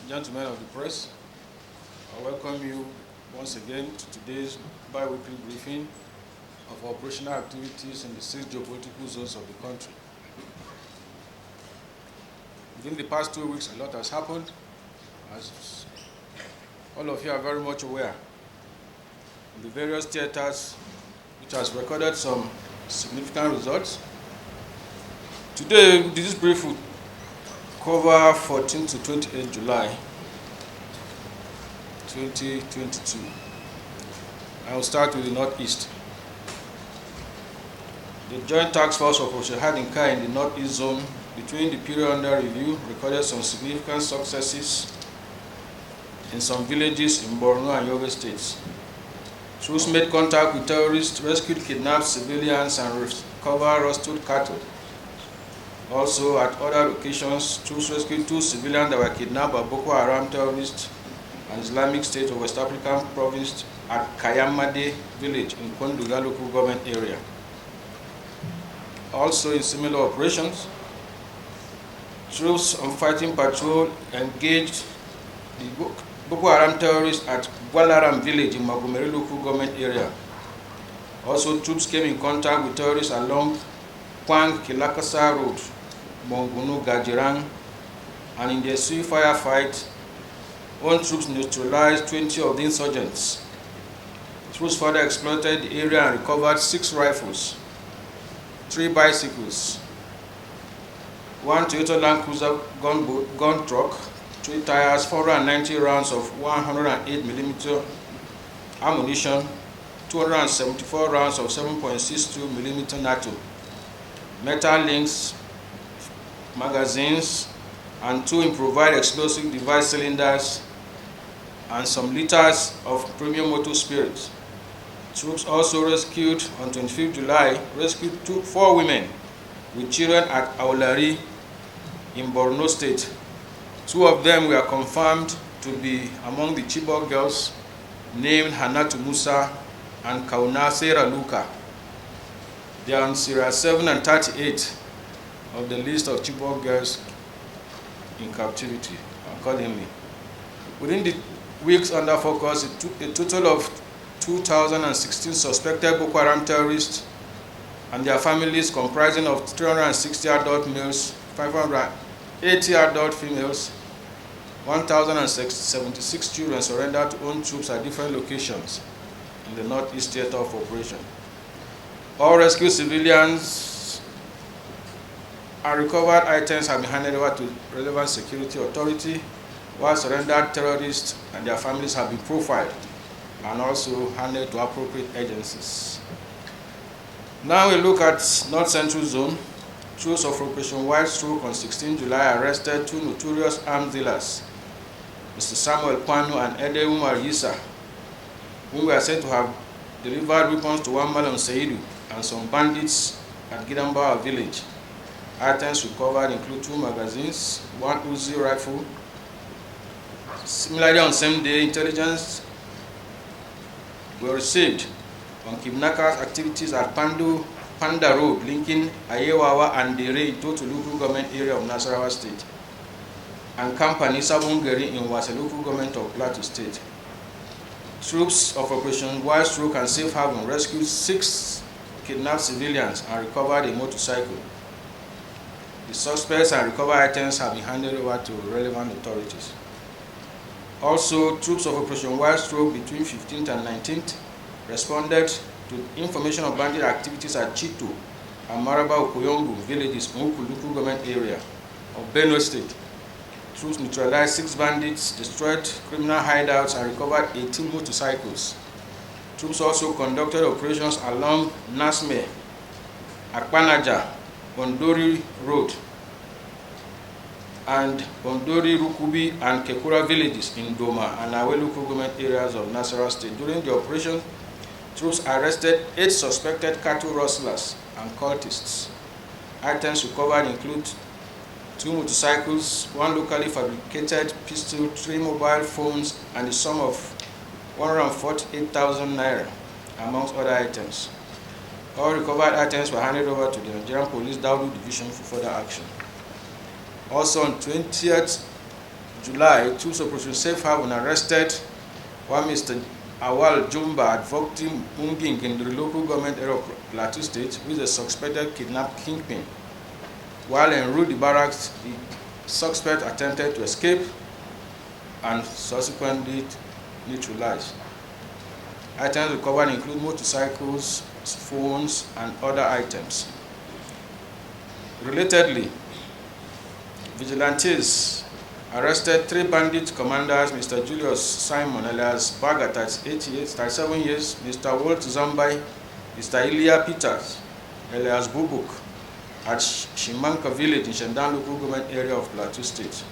Gentlemen of the press, I welcome you once again to today's bi-weekly briefing of operational activities in the 6 geopolitical zones of the country. Within the past 2 weeks, a lot has happened, as all of you are very much aware. In the various theaters, which has recorded some significant results. Today, this brief will cover 14 to 28 July 2022. I will start with the Northeast. The Joint Task Force Operation Hadinka in the Northeast Zone between the period under review recorded some significant successes in some villages in Borno and Yobe states. Troops made contact with terrorists, rescued kidnapped civilians, and recovered rusted cattle. Also, at other locations, troops rescued 2 civilians that were kidnapped by Boko Haram terrorists and Islamic State of West African province at Kayamade village in Konduga local government area. Also, in similar operations, troops on fighting patrol engaged the Boko Haram terrorists at Bwari village in Magomeri local government area. Also, troops came in contact with terrorists along Kwang Kilakasa Road, Mongunu Gajirang, and in the ensuing firefight, own troops neutralized 20 of the insurgents. Troops further exploited the area and recovered 6 rifles, 3 bicycles, 1 Toyota Land Cruiser gun truck, 3 tires, 490 rounds of 108mm ammunition, 274 rounds of 7.62mm NATO, metal links, magazines, and 2 improvised explosive device cylinders, and some liters of premium motor spirits. Troops also rescued, on 25th July, 4 women with children at Aulari in Borno State. 2 of them were confirmed to be among the Chibok girls named Hanatu Musa and Kauna Sera Luka. They are on Serial 7 and 38 of the list of Chibok girls in captivity accordingly. Within the weeks under focus, a total of 2,016 suspected Boko Haram terrorists and their families, comprising of 360 adult males, 580 adult females, 1,076 children surrendered to own troops at different locations in the Northeast Theater of Operation. All rescued civilians and recovered items have been handed over to relevant security authority, while surrendered terrorists and their families have been profiled and also handed to appropriate agencies. Now we look at North Central Zone. Troops of Operation White Stroke on 16 July arrested 2 notorious arms dealers, Mr. Samuel Kwano and Ede Umar Yisa, who were said to have delivered weapons to one Malam Seidu and some bandits at Gidambawa village. Items recovered include 2 magazines, 1 Uzi rifle. Similarly, on same day, intelligence were received on kidnappers' activities at Panda Road, linking Ayewawa and Dere in Totu local government area of Nasarawa State, and Company Sabungeri in Wase local government of Plateau State. Troops of Operation Wild Stroke and Safe Haven rescued 6 kidnapped civilians and recovered a motorcycle. The suspects and recovered items have been handed over to relevant authorities. Also, troops of Operation Wild Stroke between 15th and 19th responded to information of bandit activities at Chito and Maraba Okoyongu villages in Ukuluku government area of Benue State. Troops neutralized 6 bandits, destroyed criminal hideouts, and recovered 18 motorcycles. Troops also conducted operations along Nasme, Akpanaja, Bondori Road, and Bondori, Rukubi, and Kekura villages in Doma and Awe local government areas of Nasarawa State. During the operation, troops arrested 8 suspected cattle rustlers and cultists. Items recovered include 2 motorcycles, 1 locally fabricated pistol, 3 mobile phones, and the sum of 148,000 naira, amongst other items. All recovered items were handed over to the Nigerian Police Daudu Division for further action. Also on 20th July, troops Operation Safe Haven arrested one Mr. Awal Jumba at Vokti Munging in the local government area of Plateau State, who is a suspected kidnapped kingpin. While en route to the barracks, the suspect attempted to escape and subsequently neutralized. Items recovered include motorcycles, phones, and other items. Relatedly, vigilantes arrested 3 bandit commanders, Mr. Julius Simon alias Baga, 37 years, Mr. Walt Zambai, Mr. Ilya Peters alias Bubuk at Shimanka village in Shandan local government area of Plateau State.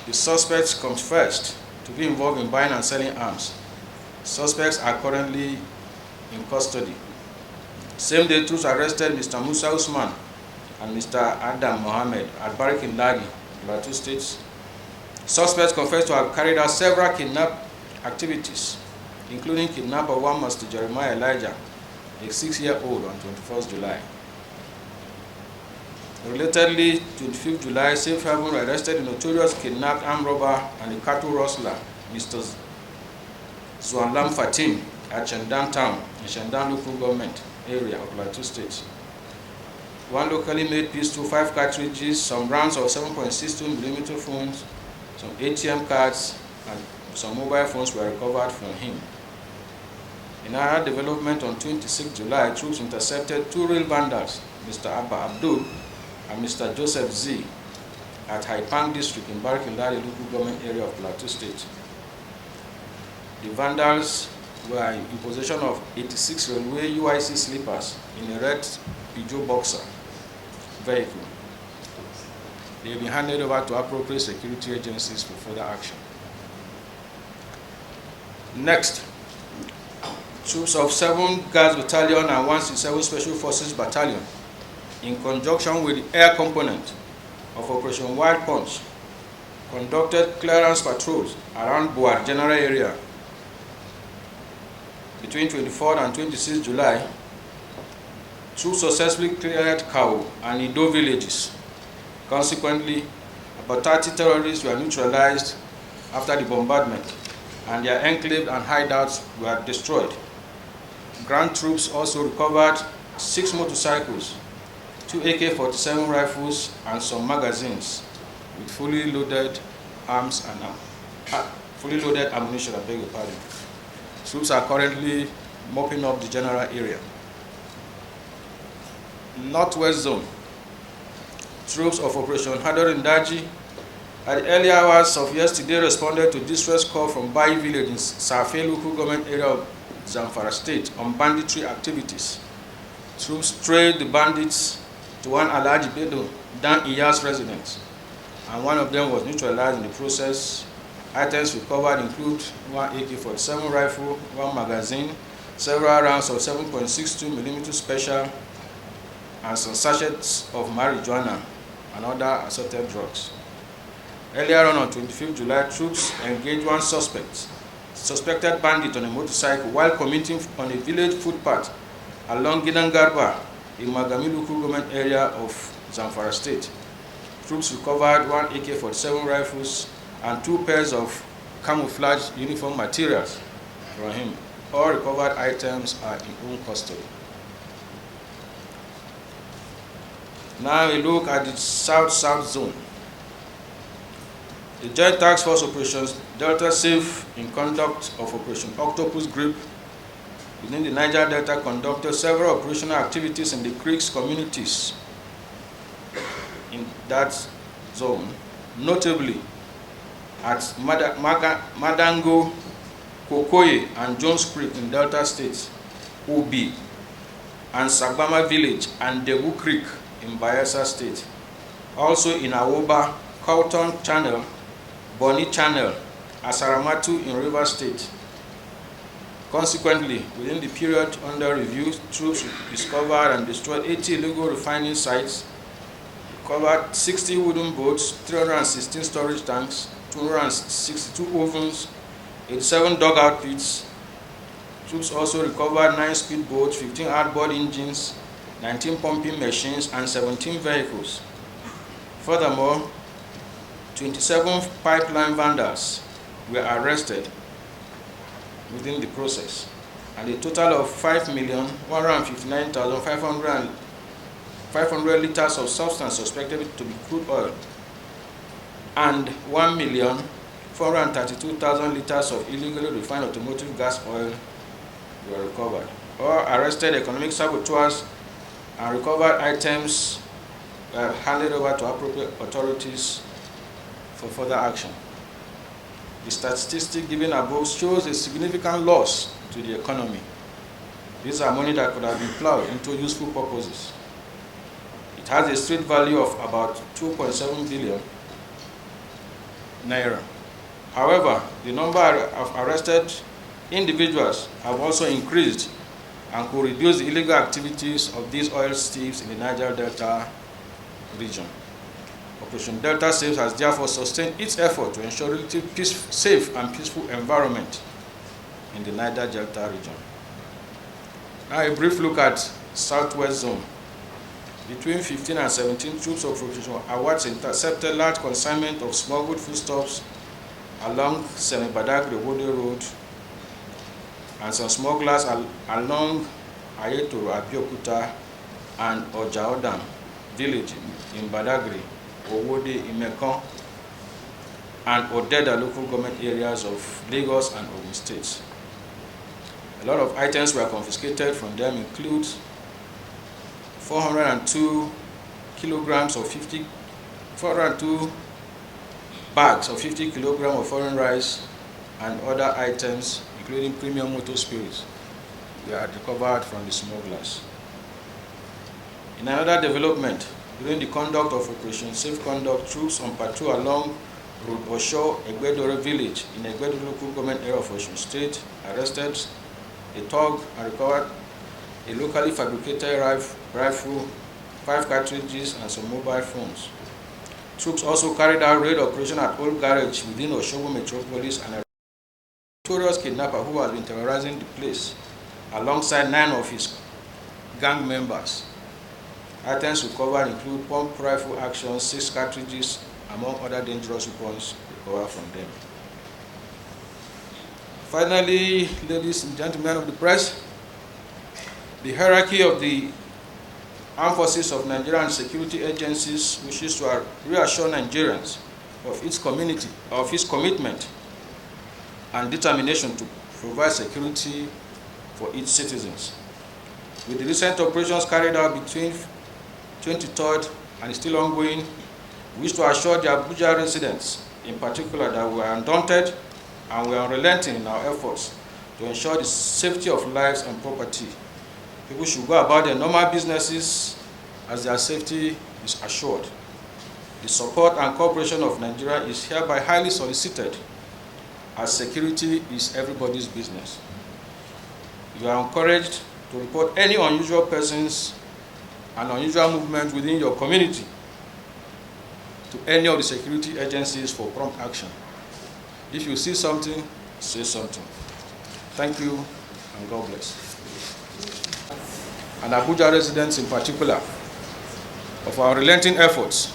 The suspects confessed to be involved in buying and selling arms. Suspects are currently in custody. Same day, troops arrested Mr. Musa Usman and Mr. Adam Mohammed at Barik in Lagi, Plateau State. Suspects confessed to have carried out several kidnap activities, including kidnap of one Mr. Jeremiah Elijah, a 6-year-old, on 21st July. Relatedly, 25th July, Safe Haven arrested a notorious kidnapped armed robber and a cattle rustler, Mr. Zuanlam Fatim, at Shandan Town, in Shandan local government area of Plateau State. One locally made pistol, 5 cartridges, some rounds of 7.62mm phones, some ATM cards, and some mobile phones were recovered from him. In another development, on 26 July, troops intercepted 2 real vandals, Mr. Abba Abdul and Mr. Joseph Z, at Haipang district in Barikindari local government area of Plateau State. The vandals were in possession of 86 railway UIC sleepers in a red Peugeot Boxer vehicle. They have been handed over to appropriate security agencies for further action. Next, troops of 7 Guards Battalion and 167 Special Forces Battalion, in conjunction with the air component of Operation Wild Punch, conducted clearance patrols around Bwari general area between 24th and 26th July. Troops successfully cleared Kao and Ido villages. Consequently, about 30 terrorists were neutralized after the bombardment, and their enclave and hideouts were destroyed. Ground troops also recovered 6 motorcycles, 2 AK-47 rifles, and some magazines with fully loaded arms and fully loaded ammunition. I beg your pardon. Troops are currently mopping up the general area. Northwest Zone. Troops of Operation Hadorindaji at the early hours of yesterday responded to distress call from Bai village in Safe local government area of Zamfara State on banditry activities. Troops trailed the bandits to one Alhaji Bedo Dan Iyas residence, and one of them was neutralized in the process. Items recovered include 1 AK-47 rifle, 1 magazine, several rounds of 7.62mm special, and some sachets of marijuana and other assorted drugs. Earlier on 25th July, troops engaged one suspected bandit on a motorcycle while commuting on a village footpath along Gidangarba in Magami local government area of Zamfara State. Troops recovered 1 AK-47 rifles and 2 pairs of camouflage uniform materials from him. All recovered items are in own custody. Now we look at the South-South Zone. The Joint Task Force Operations Delta Safe, in conduct of Operation Octopus Grip within the Niger Delta, conducted several operational activities in the creeks communities in that zone, notably at Madango, Kokoye, and Jones Creek in Delta State, Obi, and Sagbama Village and Debu Creek in Bayelsa State. Also in Awoba, Cowton Channel, Boni Channel, Asaramatu in River State. Consequently, within the period under review, troops discovered and destroyed 80 illegal refining sites, covered 60 wooden boats, 316 storage tanks, 262 ovens, 87 dugout pits. Troops also recovered 9 speedboats, 15 outboard engines, 19 pumping machines, and 17 vehicles. Furthermore, 27 pipeline vendors were arrested within the process, and a total of 5,159,500 liters of substance suspected to be crude oil and 1,432,000 liters of illegally refined automotive gas oil were recovered. All arrested economic saboteurs and recovered items were handed over to appropriate authorities for further action. The statistic given above shows a significant loss to the economy. These are money that could have been plowed into useful purposes. It has a street value of about 2.7 billion naira. However, the number of arrested individuals have also increased and could reduce the illegal activities of these oil thieves in the Niger Delta region. Operation Delta Saves has therefore sustained its effort to ensure relatively safe and peaceful environment in the Niger Delta region. Now a brief look at Southwest Zone. Between 15 and 17 troops of Operation Awards intercepted large consignment of smuggled foodstuffs along Semi-Badagry-Wode Road and some smugglers along Ayetoro, Abeokuta and Ojaodam village in Badagry, Owode, Imekon, and Odeda local government areas of Lagos and Ogun states. A lot of items were confiscated from them, include 402 bags of 50 kilograms of foreign rice and other items, including premium motor spirits, were recovered from the smugglers. In another development, during the conduct of Operation Safe Conduct, troops on patrol along Road Osho, Egbedore village in Egbedore local government area of Osun State arrested a thug and recovered a locally fabricated rifle, 5 cartridges, and some mobile phones. Troops also carried out raid operation at Old Garage within Oshobo Metropolis and a notorious kidnapper who has been terrorizing the place alongside 9 of his gang members. Items recovered include pump rifle action, 6 cartridges, among other dangerous weapons recovered from them. Finally, ladies and gentlemen of the press, the hierarchy of the Armed Forces of Nigeria and security agencies wishes to reassure Nigerians of its commitment and determination to provide security for its citizens. With the recent operations carried out between 23rd and still ongoing, we wish to assure the Abuja residents in particular that we are undaunted and we are unrelenting in our efforts to ensure the safety of lives and property. People should go about their normal businesses as their safety is assured. The support and cooperation of Nigeria is hereby highly solicited, as security is everybody's business. You are encouraged to report any unusual persons and unusual movements within your community to any of the security agencies for prompt action. If you see something, say something. Thank you, and God bless. And Abuja residents in particular, of our relenting efforts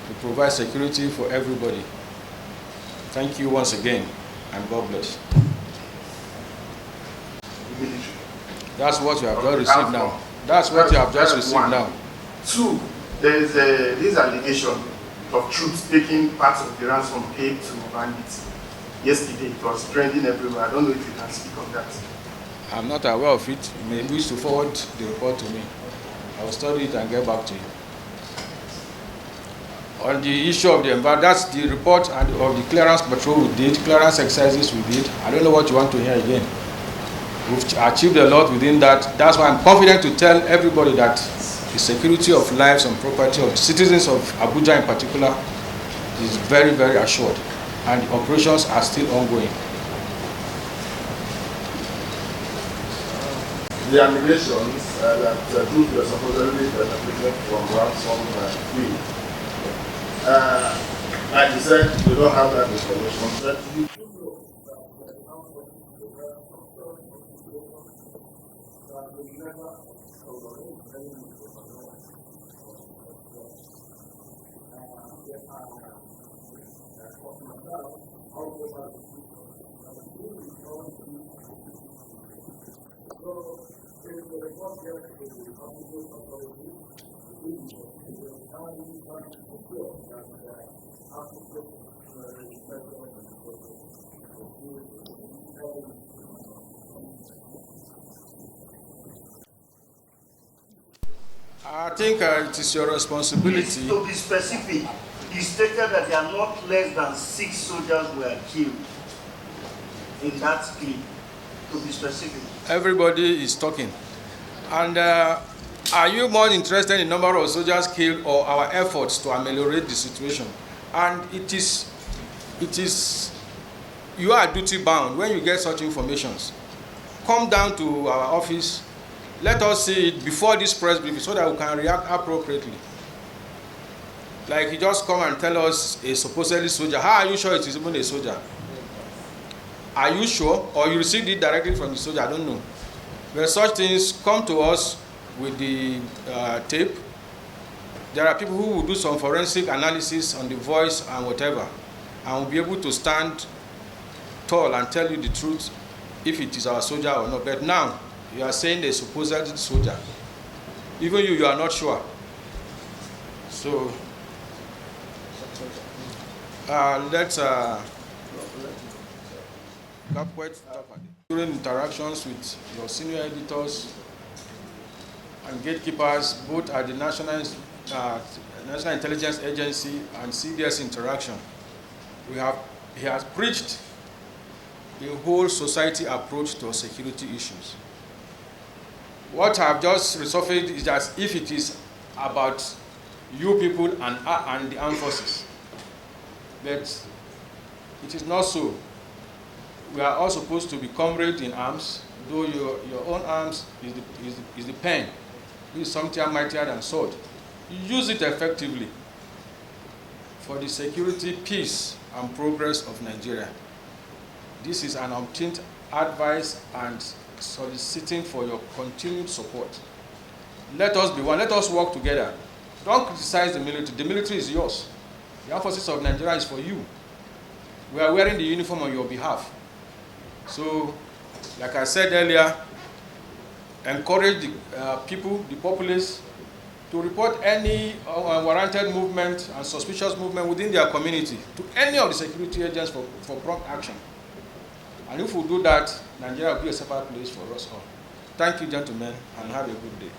to provide security for everybody. Thank you once again, and God bless. That's what you have just received now. That's what you have just received now. 2, there is this allegation of troops taking parts of the ransom paid to bandits. Yesterday, it was trending everywhere. I don't know if you can speak on that. I'm not aware of it. You may wish to forward the report to me. I will study it and get back to you. On the issue of the environment, that's the report of the clearance patrol we did, clearance exercises we did. I don't know what you want to hear again. We've achieved a lot within that. That's why I'm confident to tell everybody that the security of lives and property of the citizens of Abuja in particular is very, very assured, and the operations are still ongoing. The allegations that troops were supposedly benefited from ransom fee. Like you said, you don't have that information. I think it is your responsibility. To be specific, he stated that there are not less than 6 soldiers were killed in that clip. To be specific. Everybody is talking. And are you more interested in the number of soldiers killed or our efforts to ameliorate the situation? And it is, you are duty bound when you get such informations. Come down to our office. Let us see it before this press briefing so that we can react appropriately. Like you just come and tell us a supposedly soldier. How are you sure it is even a soldier? Are you sure? Or you received it directly from the soldier? I don't know. When such things come to us with the tape, there are people who will do some forensic analysis on the voice and whatever, and will be able to stand tall and tell you the truth if it is our soldier or not. But now, you are saying a supposed soldier. Even you are not sure. So, let's during interactions with your senior editors and gatekeepers, both at the National Intelligence Agency and CDS interaction, he has preached a whole society approach to security issues. What I've just resurfaced is that if it is about you people and the armed forces, but it is not so. We are all supposed to be comrades in arms, though your own arms is the pen, which is something mightier than sword. You use it effectively for the security, peace, and progress of Nigeria. This is an obtained advice and soliciting for your continued support. Let us be one. Let us work together. Don't criticize the military. The military is yours. The armed forces of Nigeria is for you. We are wearing the uniform on your behalf. So, like I said earlier, encourage the people, the populace, to report any unwarranted movement and suspicious movement within their community to any of the security agents for prompt action. And if we do that, Nigeria will be a separate place for us all. Thank you, gentlemen, and have a good day.